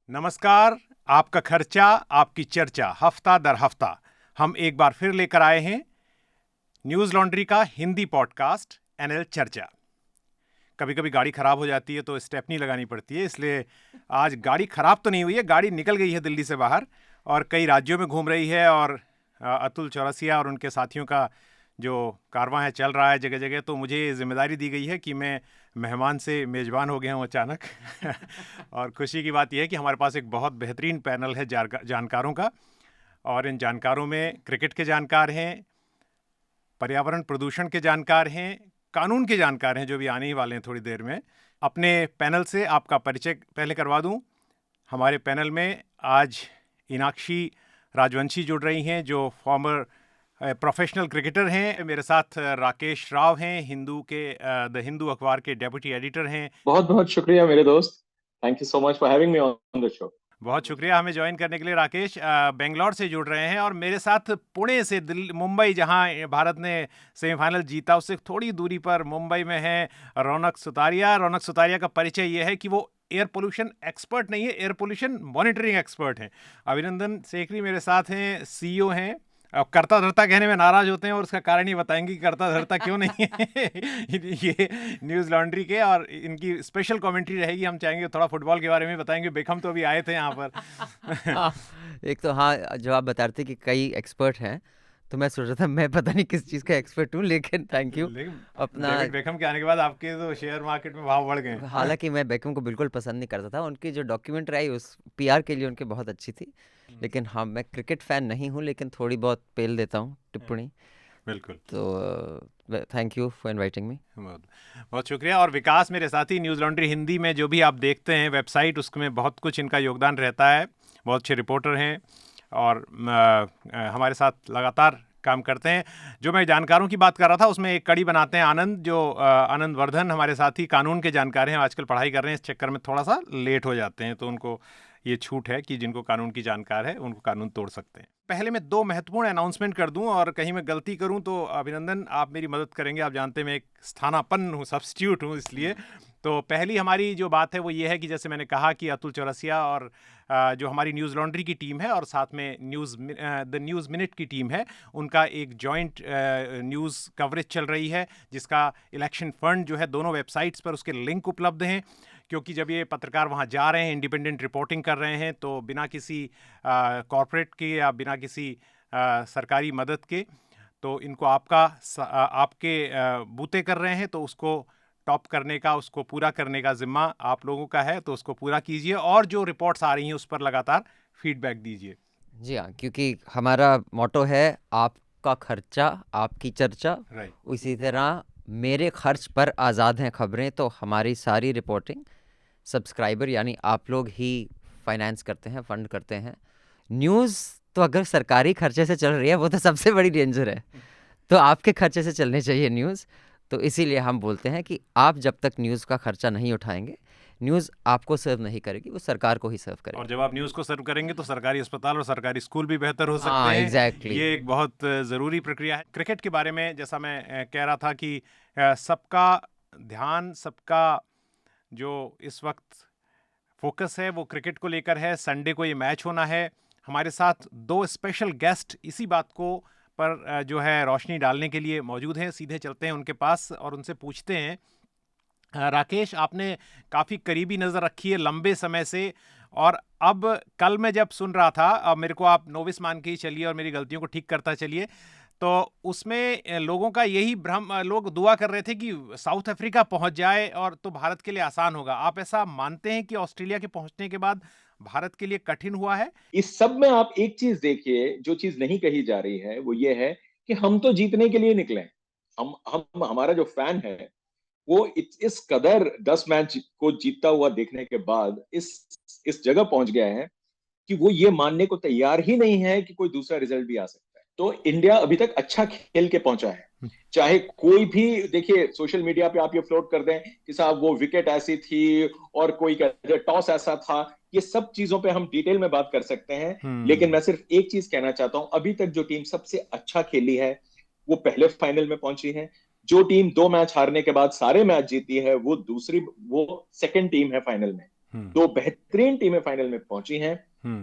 नमस्कार। आपका खर्चा आपकी चर्चा हफ्ता दर हफ्ता हम एक बार फिर लेकर आए हैं न्यूज़ लॉन्ड्री का हिंदी पॉडकास्ट एनएल चर्चा। कभी कभी गाड़ी ख़राब हो जाती है तो स्टेपनी लगानी पड़ती है, इसलिए आज गाड़ी ख़राब तो नहीं हुई है, गाड़ी निकल गई है दिल्ली से बाहर और कई राज्यों में घूम रही है। और अतुल चौरसिया और उनके साथियों का जो कारवां है चल रहा है जगह जगह, तो मुझे जिम्मेदारी दी गई है कि मैं मेहमान से मेज़बान हो गया हूँ अचानक। और खुशी की बात यह है कि हमारे पास एक बहुत बेहतरीन पैनल है जानकारों का, और इन जानकारों में क्रिकेट के जानकार हैं, पर्यावरण प्रदूषण के जानकार हैं, कानून के जानकार हैं जो भी आने ही वाले हैं थोड़ी देर में। अपने पैनल से आपका परिचय पहले करवा दूं। हमारे पैनल में आज इनाक्षी राजवंशी जुड़ रही हैं जो फॉर्मर प्रोफेशनल क्रिकेटर हैं। मेरे साथ राकेश राव हैं, द हिंदू अखबार के डेप्यूटी एडिटर हैं। बहुत बहुत शुक्रिया मेरे दोस्त। Thank you so much for having me on the show. बहुत शुक्रिया हमें ज्वाइन करने के लिए। राकेश बेंगलोर से जुड़ रहे हैं, और मेरे साथ पुणे से मुंबई, जहां भारत ने सेमीफाइनल जीता उससे थोड़ी दूरी पर मुंबई में है रौनक सुतारिया। रौनक सुतारिया का परिचय यह है कि वो एयर पोल्यूशन एक्सपर्ट नहीं है, एयर पोल्यूशन मॉनिटरिंग एक्सपर्ट हैं। अभिनंदन सेकरी मेरे साथ हैं, सीईओ हैं। अब कर्ता धर्ता कहने में नाराज होते हैं और उसका कारण ही बताएंगे कि कर्ता धर्ता क्यों नहीं है। ये न्यूज़ लॉन्ड्री के, और इनकी स्पेशल कमेंट्री रहेगी। हम चाहेंगे थोड़ा फुटबॉल के बारे में बताएंगे। बेकहम तो अभी आए थे यहाँ पर। हाँ, एक तो हाँ, जो आप बता रहे थे कि कई एक्सपर्ट हैं, तो मैं सोच रहा था मैं पता नहीं किस चीज़ का एक्सपर्ट हूँ, लेकिन थैंक यू। लेकिन अपना डेविड बेकहम के आने के बाद आपके तो शेयर मार्केट में भाव बढ़ गए। हालांकि मैं बेकहम को बिल्कुल पसंद नहीं करता था, उनकी जो डॉक्यूमेंट्री आई उस पीआर के लिए उनकी बहुत अच्छी थी, लेकिन हाँ, मैं क्रिकेट फ़ैन नहीं हूँ, लेकिन थोड़ी बहुत पेल देता हूँ टिप्पणी। बिल्कुल। तो thank you for inviting me. बहुत बहुत शुक्रिया। और विकास मेरे साथी, न्यूज़ लॉन्ड्री हिंदी में जो भी आप देखते हैं वेबसाइट, उसमें बहुत कुछ इनका योगदान रहता है। बहुत अच्छे रिपोर्टर हैं और हमारे साथ लगातार काम करते हैं। जो मैं जानकारों की बात कर रहा था उसमें एक कड़ी बनाते हैं आनंद, जो आनंद वर्धन हमारे साथी कानून के जानकार हैं, आजकल पढ़ाई कर रहे हैं, इस चक्कर में थोड़ा सा लेट हो जाते हैं, तो उनको ये छूट है कि जिनको कानून की जानकार है उनको कानून तोड़ सकते हैं। पहले मैं दो महत्वपूर्ण अनाउंसमेंट कर दूं, और कहीं मैं गलती करूं तो अभिनंदन आप मेरी मदद करेंगे। आप जानते हैं मैं एक स्थानापन्न हूं, सब्स्टिट्यूट हूं, इसलिए। तो पहली हमारी जो बात है वो ये है कि जैसे मैंने कहा कि अतुल चौरसिया और जो हमारी न्यूज़ लॉन्ड्री की टीम है और साथ में द न्यूज़ मिनट की टीम है, उनका एक जॉइंट न्यूज़ कवरेज चल रही है, जिसका इलेक्शन फंड जो है दोनों वेबसाइट्स पर उसके लिंक उपलब्ध हैं। क्योंकि जब ये पत्रकार वहाँ जा रहे हैं, इंडिपेंडेंट रिपोर्टिंग कर रहे हैं, तो बिना किसी कॉरपोरेट के या बिना किसी सरकारी मदद के, तो इनको आपके बूते कर रहे हैं, तो उसको टॉप करने का, उसको पूरा करने का जिम्मा आप लोगों का है, तो उसको पूरा कीजिए और जो रिपोर्ट्स आ रही हैं उस पर लगातार फीडबैक दीजिए। जी हाँ, क्योंकि हमारा मोटो है आपका खर्चा आपकी चर्चा। राइट। उसी तरह मेरे खर्च पर आज़ाद हैं खबरें, तो हमारी सारी रिपोर्टिंग सब्सक्राइबर यानी आप लोग ही फाइनेंस करते हैं, फंड करते हैं। न्यूज़ तो अगर सरकारी खर्चे से चल रही है वो तो सबसे बड़ी डेंजर है, तो आपके खर्चे से चलनी चाहिए न्यूज़। तो इसीलिए हम बोलते हैं कि आप जब तक न्यूज़ का खर्चा नहीं उठाएंगे, न्यूज़ आपको सर्व नहीं करेगी, वो सरकार को ही सर्व और करेगी। जब आप न्यूज़ को सर्व करेंगे तो सरकारी अस्पताल और सरकारी स्कूल भी बेहतर हो सकते हाँ, हैं। एग्जैक्टली। ये एक बहुत ज़रूरी प्रक्रिया है। क्रिकेट के बारे में जैसा मैं कह रहा था कि सबका ध्यान, सबका जो इस वक्त फोकस है वो क्रिकेट को लेकर है। संडे को ये मैच होना है। हमारे साथ दो स्पेशल गेस्ट इसी बात को पर जो है रोशनी डालने के लिए मौजूद हैं। सीधे चलते हैं उनके पास और उनसे पूछते हैं। राकेश, आपने काफ़ी करीबी नज़र रखी है लंबे समय से, और अब कल मैं जब सुन रहा था, अब मेरे को आप नोविस मान के ही चलिए और मेरी गलतियों को ठीक करता चलिए, तो उसमें लोगों का यही भ्रम, लोग दुआ कर रहे थे कि साउथ अफ्रीका पहुंच जाए और तो भारत के लिए आसान होगा। आप ऐसा मानते हैं कि ऑस्ट्रेलिया के पहुंचने के बाद भारत के लिए कठिन हुआ है? इस सब में आप एक चीज देखिए, जो चीज नहीं कही जा रही है वो ये है कि हम तो जीतने के लिए निकले हैं। हम हमारा जो फैन है वो इस कदर 10 मैच को जीतता हुआ देखने के बाद इस जगह पहुंच गया है कि वो ये मानने को तैयार ही नहीं है कि कोई दूसरा रिजल्ट भी आ सकता है। तो इंडिया अभी तक अच्छा खेल के पहुंचा है। चाहे कोई भी देखिए, सोशल मीडिया पे आप ये फ्लोट कर दें कि साहब वो विकेट ऐसी थी और कोई टॉस ऐसा था, ये सब चीजों पे हम डिटेल में बात कर सकते हैं। लेकिन मैं सिर्फ एक चीज कहना चाहता हूं, अभी तक जो टीम सबसे अच्छा खेली है वो पहले फाइनल में पहुंची है। जो टीम 2 मैच हारने के बाद सारे मैच जीती है वो सेकंड टीम है फाइनल में। दो बेहतरीन टीमें फाइनल में पहुंची हैं,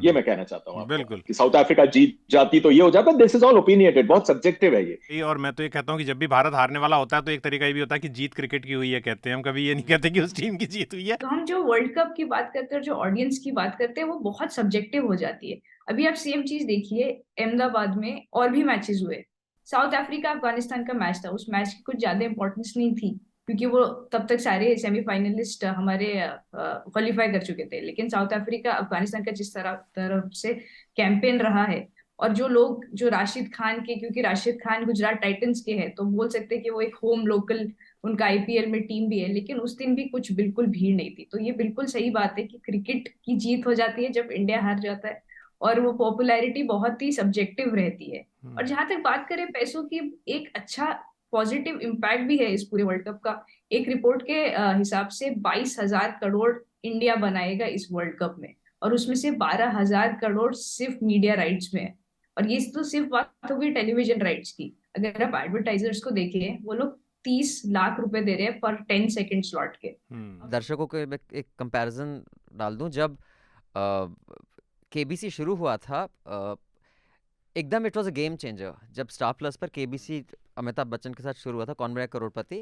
ये मैं कहना चाहता हूँ आपको बिल्कुल कि साउथ अफ्रीका जीत जाती तो ये हो जाता। दिस इज ऑल ओपिनियटेड, बहुत सब्जेक्टिव है ये। और मैं तो ये कहता हूँ कि जब भी भारत हारने वाला होता है तो एक तरीका ये भी होता है कि जीत क्रिकेट की हुई है, कहते हैं हम, कभी ये नहीं कहते कि उस टीम की जीत हुई है। तो हम जो वर्ल्ड कप की बात करते हैं और जो ऑडियंस की बात करते हैं वो बहुत सब्जेक्टिव हो जाती है। अभी आप सेम चीज देखिए, अहमदाबाद में और भी मैचेस हुए, साउथ अफ्रीका अफगानिस्तान का मैच था, उस मैच की कुछ ज्यादा इंपॉर्टेंस नहीं थी क्योंकि वो तब तक सारे सेमीफाइनलिस्ट हमारे क्वालिफाई कर चुके थे। लेकिन साउथ अफ्रीका अफगानिस्तान का जिस तरफ से कैंपेन रहा है, और जो लोग जो राशिद खान के, क्योंकि राशिद खान गुजरात टाइटंस के हैं तो बोल सकते हैं कि वो एक होम लोकल, उनका आईपीएल में टीम भी है, लेकिन उस दिन भी कुछ बिल्कुल भीड़ नहीं थी। तो ये बिल्कुल सही बात है कि क्रिकेट की जीत हो जाती है जब इंडिया हार जाता है, और वो पॉपुलैरिटी बहुत ही सब्जेक्टिव रहती है। और जहां तक बात करें पैसों की, एक अच्छा पॉजिटिव इम्पैक्ट भी है इस पूरे वर्ल्ड कप का। एक रिपोर्ट के हिसाब से 22,000 करोड़ इंडिया बनाएगा इस वर्ल्ड कप में, और उसमें से 12,000 करोड़ सिर्फ मीडिया राइट्स में है। और ये तो सिर्फ बात होगी टेलीविजन राइट्स की। अगर आप एडवर्टाइजर्स को देखें, वो लोग 30 लाख रुपए दे रहे हैं पर 10 सेकंड स्लॉट के। दर्शकों को मैं एक कंपैरिजन डाल दूं, जब केबीसी शुरू हुआ था, एकदम it was a game changer जब स्टार प्लस पर केबीसी अमिताभ बच्चन के साथ शुरू हुआ था, कौन बनेगा करोड़पति।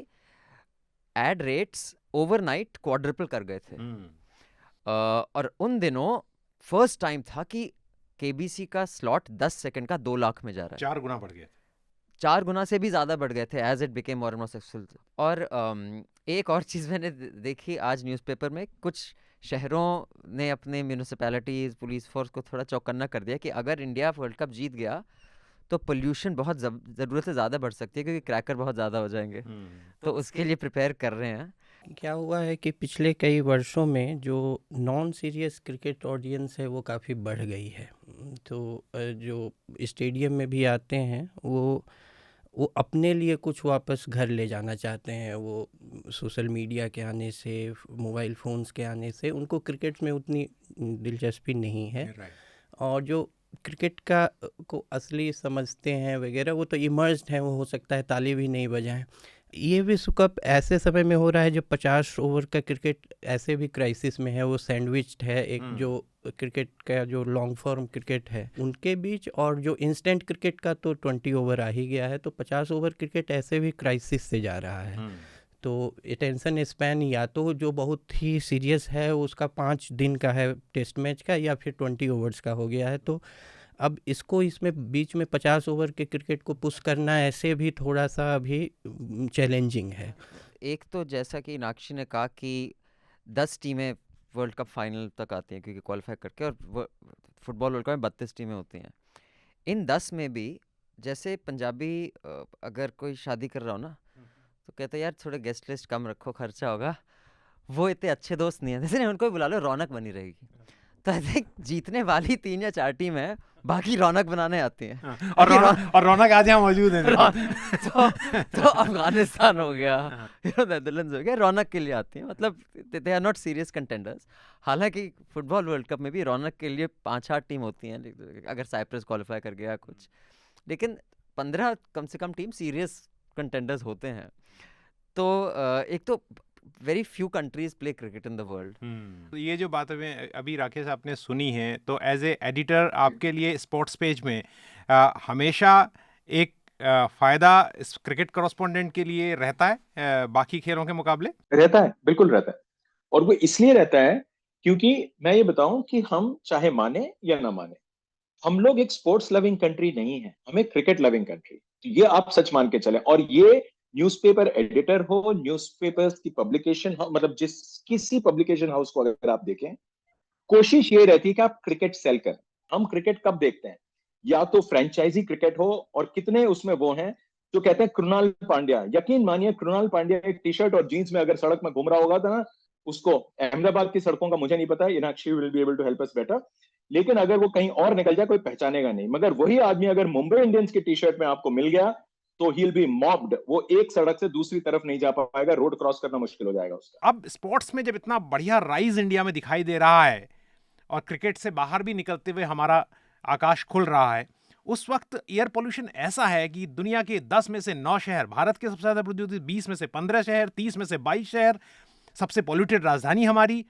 एड रेट्स ओवरनाइट क्वाड्रपल कर गए थे। और उन दिनों फर्स्ट टाइम था कि केबीसी का स्लॉट 10 सेकंड का 2 लाख में जा रहा है। 4 गुना बढ़ गए, 4 गुना से भी ज़्यादा बढ़ गए थे as it became more and more successful. और एक और चीज़ मैंने देखी आज न्यूज़पेपर में, कुछ शहरों ने अपने म्यूनिसिपैलिटीज़ पुलिस फोर्स को थोड़ा चौकन्ना कर दिया कि अगर इंडिया वर्ल्ड कप जीत गया तो पोल्यूशन बहुत ज़रूरत से ज़्यादा बढ़ सकती है क्योंकि क्रैकर बहुत ज़्यादा हो जाएंगे। तो उसके लिए प्रिपेयर कर रहे हैं। क्या हुआ है कि पिछले कई वर्षों में जो नॉन सीरियस क्रिकेट ऑडियंस है वो काफ़ी बढ़ गई है। तो जो स्टेडियम में भी आते हैं वो अपने लिए कुछ वापस घर ले जाना चाहते हैं। वो सोशल मीडिया के आने से, मोबाइल फ़ोन्स के आने से उनको क्रिकेट में उतनी दिलचस्पी नहीं है। और जो क्रिकेट का को असली समझते हैं वगैरह वो तो इमर्स्ड हैं, वो हो सकता है ताली भी नहीं बजाएं। ये विश्व कप ऐसे समय में हो रहा है जब 50 ओवर का क्रिकेट ऐसे भी क्राइसिस में है, वो सैंडविच्ड है एक जो क्रिकेट का जो लॉन्ग फॉर्म क्रिकेट है उनके बीच, और जो इंस्टेंट क्रिकेट का तो 20 ओवर आ ही गया है। तो 50 ओवर क्रिकेट ऐसे भी क्राइसिस से जा रहा है। तो अटेंशन स्पैन या तो जो बहुत ही सीरियस है उसका 5 दिन का है टेस्ट मैच का, या फिर 20 ओवर्स का हो गया है। तो अब इसको इसमें बीच में 50 ओवर के क्रिकेट को पुश करना ऐसे भी थोड़ा सा अभी चैलेंजिंग है। एक तो जैसा कि नाक्षी ने कहा कि 10 टीमें वर्ल्ड कप फाइनल तक आती हैं क्योंकि क्वालिफाई करके, और फुटबॉल वर्ल्ड कप में 32 टीमें होती हैं। इन 10 में भी जैसे पंजाबी अगर कोई शादी कर रहा हो ना तो कहते हैं यार थोड़े गेस्ट लिस्ट कम रखो, खर्चा होगा। वो इतने अच्छे दोस्त नहीं है, जैसे उनको भी बुला लो, रौनक बनी रहेगी। तो आई थिंक जीतने वाली 3 या 4 टीम है, बाकी रौनक बनाने आती हैं। और रौनक आज यहाँ मौजूद है। तो अफगानिस्तान हो गया, नेदरलैंड्स हो गया, रौनक के लिए आती हैं। मतलब they are not serious contenders. हालांकि फुटबॉल वर्ल्ड कप में भी रौनक के लिए 5-8 टीम होती हैं, अगर साइप्रस क्वालिफाई कर गया कुछ, लेकिन 15 कम से कम टीम सीरियस कंटेंडर्स होते हैं। तो एक तो very few countries play cricket in the world. तो ये जो बात अभी राकेश आपने सुनी है, तो एज ए एडिटर आपके लिए स्पोर्ट्स पेज में हमेशा एक फायदा क्रिकेट कॉरेस्पोंडेंट के लिए रहता है बाकी खेलों के मुकाबले? रहता है, बिल्कुल रहता है। और वो इसलिए रहता है क्योंकि मैं ये बताऊं कि हम चाहे माने या ना माने, हम लोग एक स्पोर्ट्स लविंग कंट्री नहीं है, हम एक क्रिकेट लविंग कंट्री। तो ये आप सच मान के चले। और ये न्यूज़पेपर एडिटर हो, न्यूज़पेपर्स की पब्लिकेशन, मतलब जिस किसी पब्लिकेशन हाउस को अगर आप देखें, कोशिश ये रहती है कि आप क्रिकेट सेल करें। हम क्रिकेट कब देखते हैं? या तो फ्रेंचाइजी क्रिकेट हो, और कितने उसमें वो हैं जो कहते हैं कृणाल पांड्या, यकीन मानिए कृणाल पांड्या एक टी शर्ट और जीन्स में अगर सड़क में घूम रहा होगा था ना, उसको अहमदाबाद की सड़कों का मुझे नहीं पता, Inakshi will be able to help us better, लेकिन अगर वो कहीं और निकल जाए कोई पहचानेगा नहीं। मगर वही आदमी अगर मुंबई इंडियंस की टी शर्ट में आपको मिल गया तो ही विल बी मॉब्ड। वो एक सड़क से दूसरी तरफ नहीं जा पाएगा, रोड क्रॉस करना मुश्किल हो जाएगा उसका। अब स्पोर्ट्स में जब इतना बढ़िया राइज इंडिया में दिखाई दे रहा है और क्रिकेट से बाहर भी निकलते हुए हमारा आकाश खुल रहा है, उस वक्त एयर पोल्यूशन ऐसा है कि दुनिया के 10 में से 9 शहर, भारत के सबसे ज्यादा प्रदूषित 20 में से 15 शहर, 30 में से 22 शहर, सबसे पॉल्यूटेड राजधानी हमारी,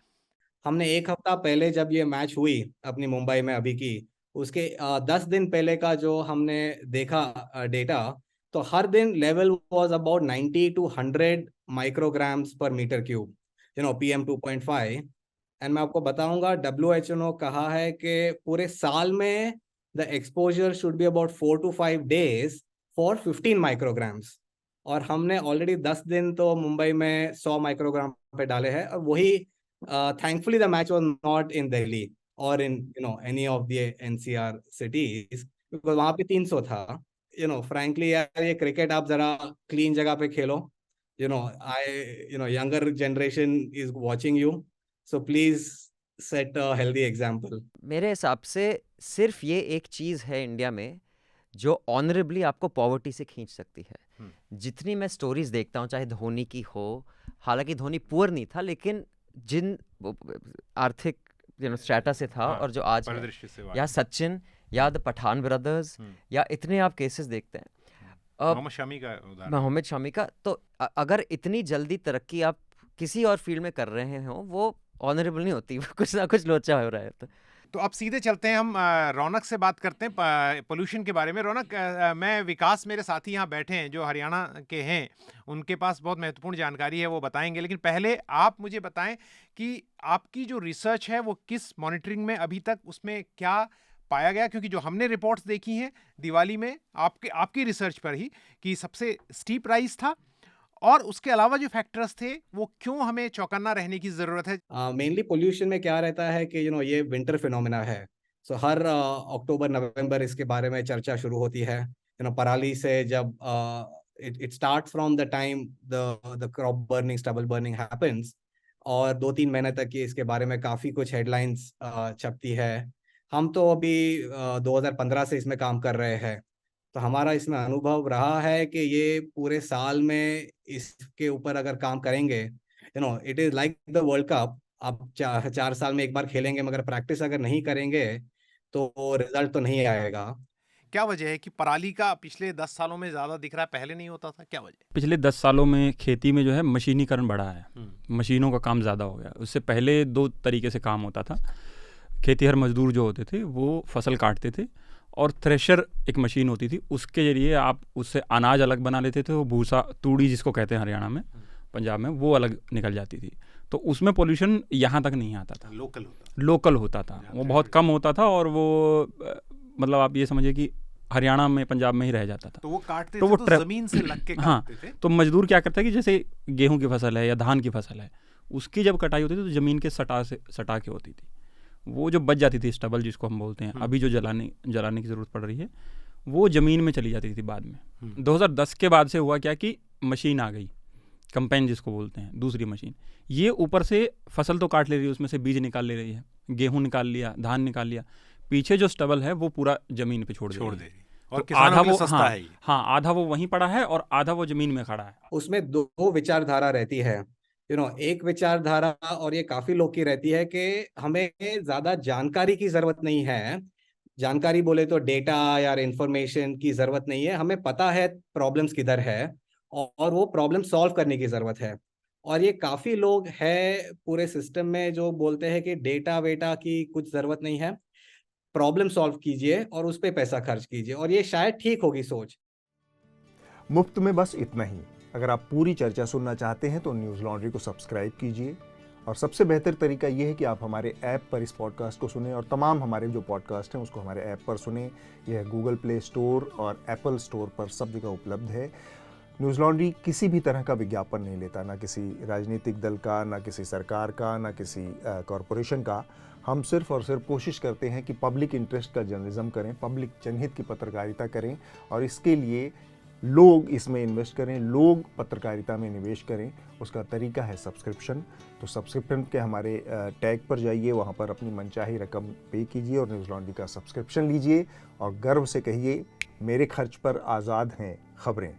हमने एक हफ्ता पहले जब ये मैच हुई अपनी मुंबई में अभी की, उसके 10 दिन पहले का जो हमने देखा डेटा, तो हर दिन level was about 90 to 100 micrograms पर मीटर क्यूब, PM 2.5। एंड मैं आपको बताऊंगा, WHO ने कहा है कि पूरे साल में the exposure should be about 4 to 5 days for 15 micrograms. और हमने ऑलरेडी 10 दिन तो मुंबई में 100 माइक्रोग्राम पे डाले हैं, और वही thankfully the match was not in Delhi or in any of the NCR cities, because वहाँ पे 300 था। frankly यार, ये क्रिकेट आप जरा क्लीन जगह पे खेलो। younger generation is watching you, so please set a healthy example। मेरे हिसाब से सिर्फ ये एक चीज़ है इंडिया में जो ऑनरेबली आपको पॉवर्टी से खींच सकती है। जितनी मैं स्टोरीज देखता हूँ, चाहे धोनी की हो, हालांकि धोनी पुअर नहीं था, लेकिन जिन आर्थिक स्ट्रेटा से था, और जो आज है, या सचिन या द पठान ब्रदर्स, या इतने आप केसेस देखते हैं, मोहम्मद शमी का, तो अगर इतनी जल्दी तरक्की आप किसी और फील्ड में कर रहे हो, वो ऑनरेबल नहीं होती, कुछ ना कुछ लोचा हो रहा है। तो अब सीधे चलते हैं, हम रौनक से बात करते हैं पोल्यूशन के बारे में। रौनक, मैं विकास, मेरे साथी यहाँ बैठे हैं जो हरियाणा के हैं, उनके पास बहुत महत्वपूर्ण जानकारी है, वो बताएंगे। लेकिन पहले आप मुझे बताएं कि आपकी जो रिसर्च है वो किस मॉनिटरिंग में अभी तक, उसमें क्या पाया गया? क्योंकि जो हमने रिपोर्ट्स देखी हैं दिवाली में आपकी रिसर्च पर ही, कि सबसे स्टीप राइज था, और उसके अलावा जो फैक्टर्स थे वो क्यों हमें चौकन्ना रहने की जरूरत है? मेनली पोल्यूशन में क्या रहता है कि ये विंटर फिनोमेना है। सो हर अक्टूबर नवंबर इसके बारे में चर्चा शुरू होती है। पराली से जब it start from the time the crop burning, stubble burning happens, और 2-3 महीने तक ये इसके बारे में काफ़ी कुछ हेडलाइंस छपती है। हम तो अभी 2015 से इसमें काम कर रहे हैं, तो हमारा इसमें अनुभव रहा है कि ये पूरे साल में इसके ऊपर अगर काम करेंगे, it is like the world cup. आप 4 साल में एक बार खेलेंगे, मगर प्रैक्टिस अगर नहीं करेंगे तो रिजल्ट तो नहीं आएगा। क्या वजह है कि पराली का पिछले 10 सालों में ज़्यादा दिख रहा है, पहले नहीं होता था? क्या वजह? पिछले 10 सालों में खेती में जो है मशीनीकरण बढ़ा है, मशीनों का काम ज़्यादा हो गया। उससे पहले 2 तरीके से काम होता था। खेतीहर मजदूर जो होते थे वो फसल काटते थे, और थ्रेशर एक मशीन होती थी, उसके जरिए आप उससे अनाज अलग बना लेते थे। वो भूसा, तूड़ी जिसको कहते हैं हरियाणा में, पंजाब में, वो अलग निकल जाती थी। तो उसमें पोल्यूशन यहाँ तक नहीं आता था, लोकल होता था, वो बहुत कम होता था, और वो मतलब आप ये समझिए कि हरियाणा में, पंजाब में ही रह जाता था। तो वो काटते थे तो जमीन से लग के काटते थे। तो मजदूर क्या करता है कि जैसे गेहूं की फसल है या धान की फसल है, उसकी जब कटाई होती थी तो जमीन के सटा के होती थी, वो जो बच जाती थी, स्टबल जिसको हम बोलते हैं, अभी जो जलाने की ज़रूरत पड़ रही है, वो ज़मीन में चली जाती थी बाद में। 2010 के बाद से हुआ क्या कि मशीन आ गई, कंपेन जिसको बोलते हैं, दूसरी मशीन। ये ऊपर से फसल तो काट ले रही है, उसमें से बीज निकाल ले रही है, गेहूं निकाल लिया, धान निकाल लिया, पीछे जो स्टबल है वो पूरा ज़मीन पे छोड़ दे रही है। और आधा वो सस्ता है। हाँ, आधा वो वहीं पड़ा है और आधा वो ज़मीन में खड़ा है। उसमें 2 विचारधारा रहती है। एक विचारधारा, और ये काफी लोग की रहती है, कि हमें ज्यादा जानकारी की जरूरत नहीं है। जानकारी बोले तो डेटा या इंफॉर्मेशन की जरूरत नहीं है, हमें पता है प्रॉब्लम्स किधर है और वो प्रॉब्लम सॉल्व करने की जरूरत है। और ये काफी लोग है पूरे सिस्टम में जो बोलते हैं कि डेटा वेटा की कुछ जरूरत नहीं है, प्रॉब्लम सॉल्व कीजिए और उस पर पैसा खर्च कीजिए, और ये शायद ठीक होगी सोच। मुफ्त में बस इतना ही। अगर आप पूरी चर्चा सुनना चाहते हैं तो न्यूज़ लॉन्ड्री को सब्सक्राइब कीजिए, और सबसे बेहतर तरीका यह है कि आप हमारे ऐप पर इस पॉडकास्ट को सुनें, और तमाम हमारे जो पॉडकास्ट हैं उसको हमारे ऐप पर सुनें। यह गूगल प्ले स्टोर और एप्पल स्टोर पर सब जगह उपलब्ध है। न्यूज़ लॉन्ड्री किसी भी तरह का विज्ञापन नहीं लेता, ना किसी राजनीतिक दल का, ना किसी सरकार का, ना किसी कॉरपोरेशन का। हम सिर्फ और सिर्फ कोशिश करते हैं कि पब्लिक इंटरेस्ट का जर्नलिज्म करें, पब्लिक जनहित की पत्रकारिता करें, और इसके लिए लोग इसमें इन्वेस्ट करें, लोग पत्रकारिता में निवेश करें। उसका तरीका है सब्सक्रिप्शन। तो सब्सक्रिप्शन के हमारे टैग पर जाइए, वहाँ पर अपनी मनचाही रकम पे कीजिए और न्यूज़ लॉन्ड्री का सब्सक्रिप्शन लीजिए, और गर्व से कहिए, मेरे खर्च पर आज़ाद हैं खबरें।